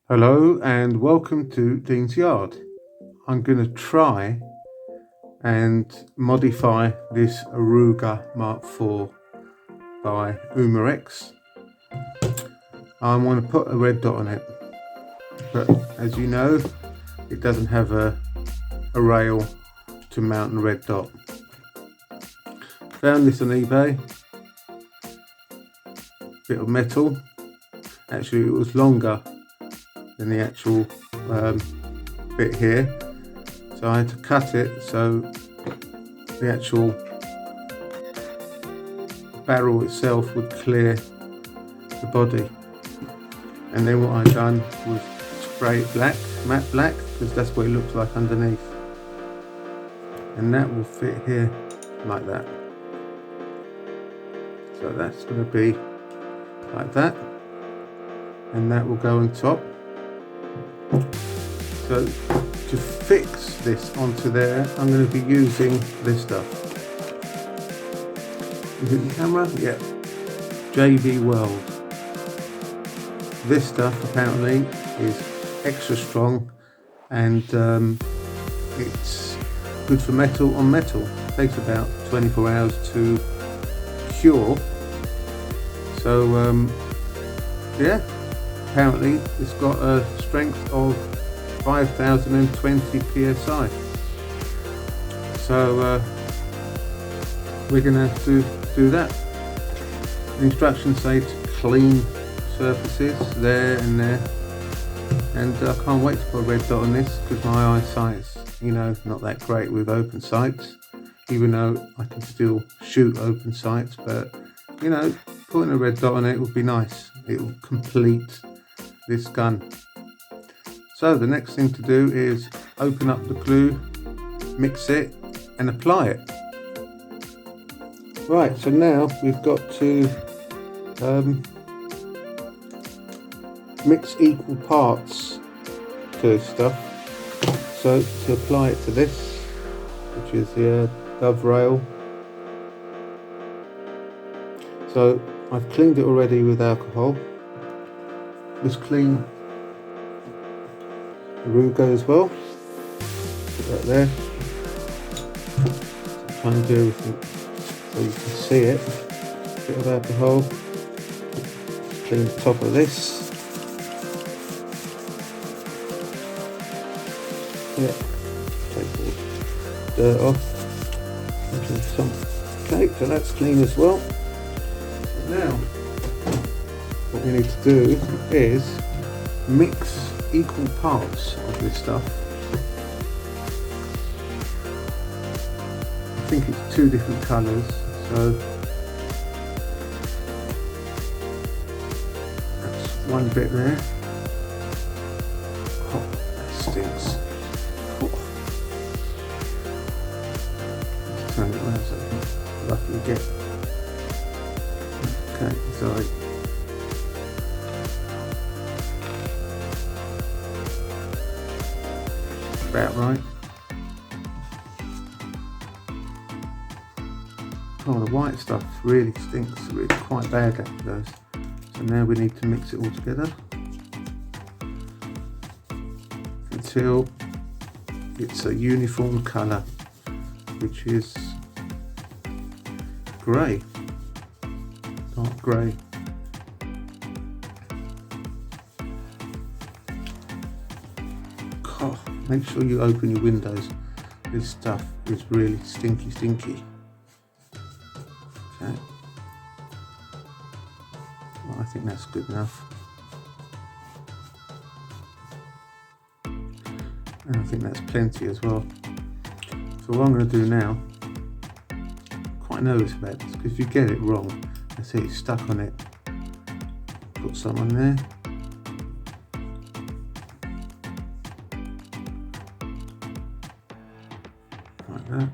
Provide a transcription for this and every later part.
Hello and welcome to Dean's Yard. I'm going to try and modify this Ruger Mark IV by UMAREX. I want to put a red dot on it, but as you know, it doesn't have a rail to mount the red dot. Found this on eBay, bit of metal. Actually, it was longer than the actual bit here, so I had to cut it so the actual barrel itself would clear the body. And then what I done was spray it black, matte black, because that's what it looks like underneath, and that will fit here like that. So that's going to be like that, and that will go on top. So to fix this onto there, I'm going to be using this stuff. Is it the camera? Yeah. JB World. This stuff apparently is extra strong, and it's good for metal on metal. It takes about 24 hours to cure. So yeah, apparently it's got a strength of 5020 psi. So we're gonna have to do that. The instructions say to clean surfaces there and there, and I can't wait to put a red dot on this because my eyesight's, you know, not that great with open sights, even though I can still shoot open sights. But you know, putting a red dot on it would be nice. It will complete this gun. So the next thing to do is open up the glue, mix it and apply it. Right, so now we've got to mix equal parts to this stuff. So to apply it to this, which is the dove rail, so I've cleaned it already with alcohol. Just clean the Ruger as well. Put that there. So try and do everything so you can see it. Bit of alcohol. Clean the top of this. Yeah. Take the dirt off. Okay, so that's clean as well. Now, what we need to do is mix equal parts of this stuff. I think it's two different colours, so that's one bit there. Oh, that stinks. Oh. Let's turn it around so I can roughly get. Okay, sorry. About right. Oh, the white stuff really stinks, really quite bad after those. So now we need to mix it all together until it's a uniform colour, which is grey, dark grey. Oh, make sure you open your windows. This stuff is really stinky. Okay. Well, I think that's good enough. And I think that's plenty as well. So what I'm going to do now, quite nervous about this because if you get it wrong, I see it's stuck on it. Put some on there. Like that.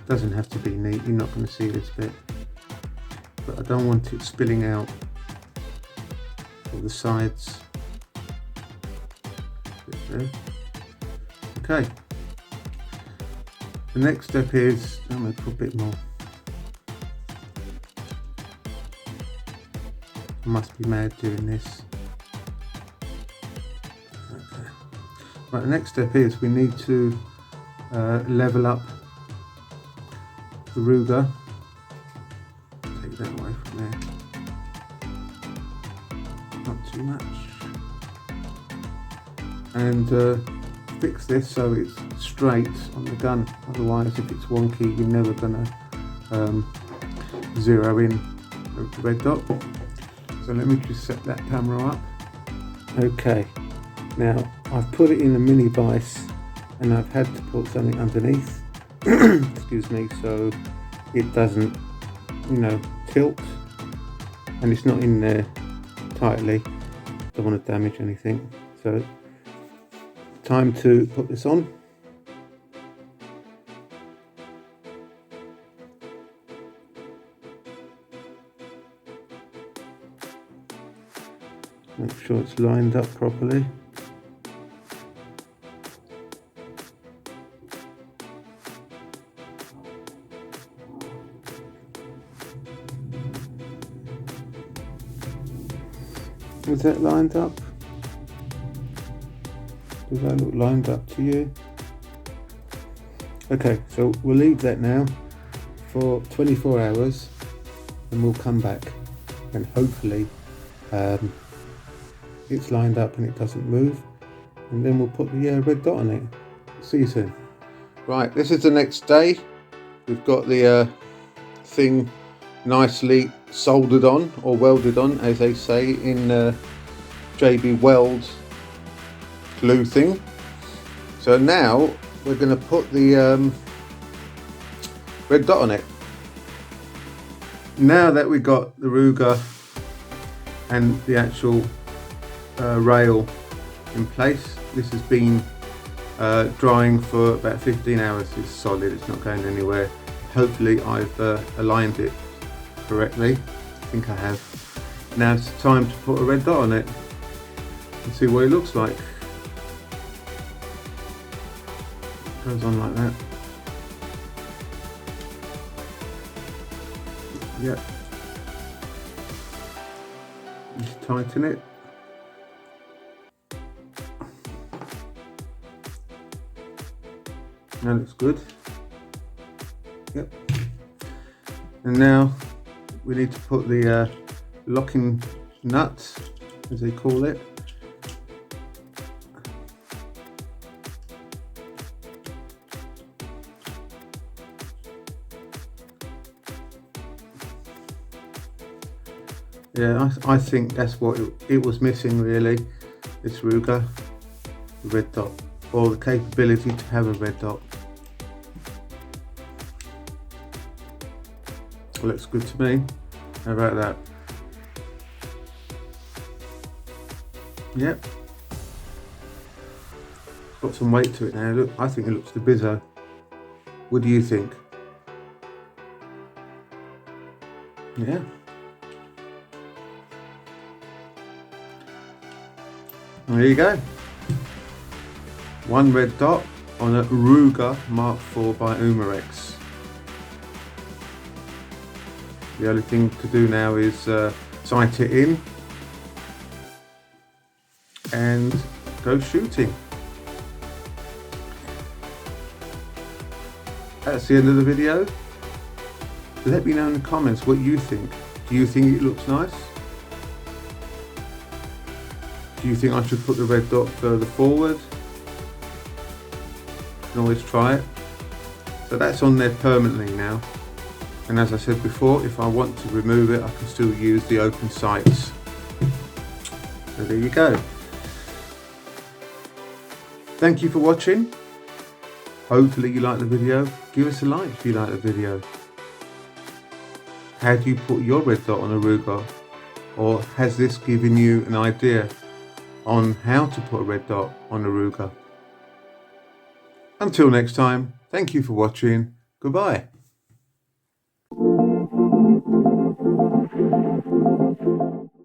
Doesn't have to be neat, you're not going to see this bit, but I don't want it spilling out or the sides. Okay. The next step is, I'm going to put a bit more. I must be mad doing this. Okay. Right, the next step is we need to level up the rugar. Take that away from there. Not too much. And fix this so it's straight on the gun. Otherwise, if it's wonky, you're never gonna zero in the red dot. So let me just set that camera up. Okay, now I've put it in a mini vise and I've had to put something underneath, excuse me, so it doesn't, you know, tilt, and it's not in there tightly. Don't want to damage anything. So time to put this on. Make sure it's lined up properly. Is that lined up? Does that look lined up to you? Okay, so we'll leave that now for 24 hours and we'll come back and hopefully it's lined up and it doesn't move, and then we'll put the red dot on it. See you soon. Right, this is the next day. We've got the thing nicely soldered on, or welded on as they say in JB Weld glue thing. So now we're going to put the red dot on it. Now that we got the Ruger and the actual rail in place, this has been drying for about 15 hours. It's solid, it's not going anywhere. Hopefully I've aligned it correctly. I think I have. Now it's time to put a red dot on it and see what it looks like. It goes on like that. Yep. Just tighten it. That looks good. Yep. And now we need to put the locking nut, as they call it. Yeah, I think that's what it was missing really, this Ruger, the red dot, or the capability to have a red dot. Looks good to me. How about that? Yep. Got some weight to it now. Look, I think it looks the bizzo. What do you think? Yeah. There you go. One red dot on a Rugar Mark IV by UMAREX. The only thing to do now is sight it in and go shooting. That's the end of the video. Let me know in the comments what you think. Do you think it looks nice? Do you think I should put the red dot further forward? You can always try it. So that's on there permanently now. And as I said before, if I want to remove it, I can still use the open sights. So there you go. Thank you for watching. Hopefully you like the video. Give us a like if you like the video. How do you put your red dot on a Ruger? Or has this given you an idea on how to put a red dot on a Ruger? Until next time, thank you for watching. Goodbye.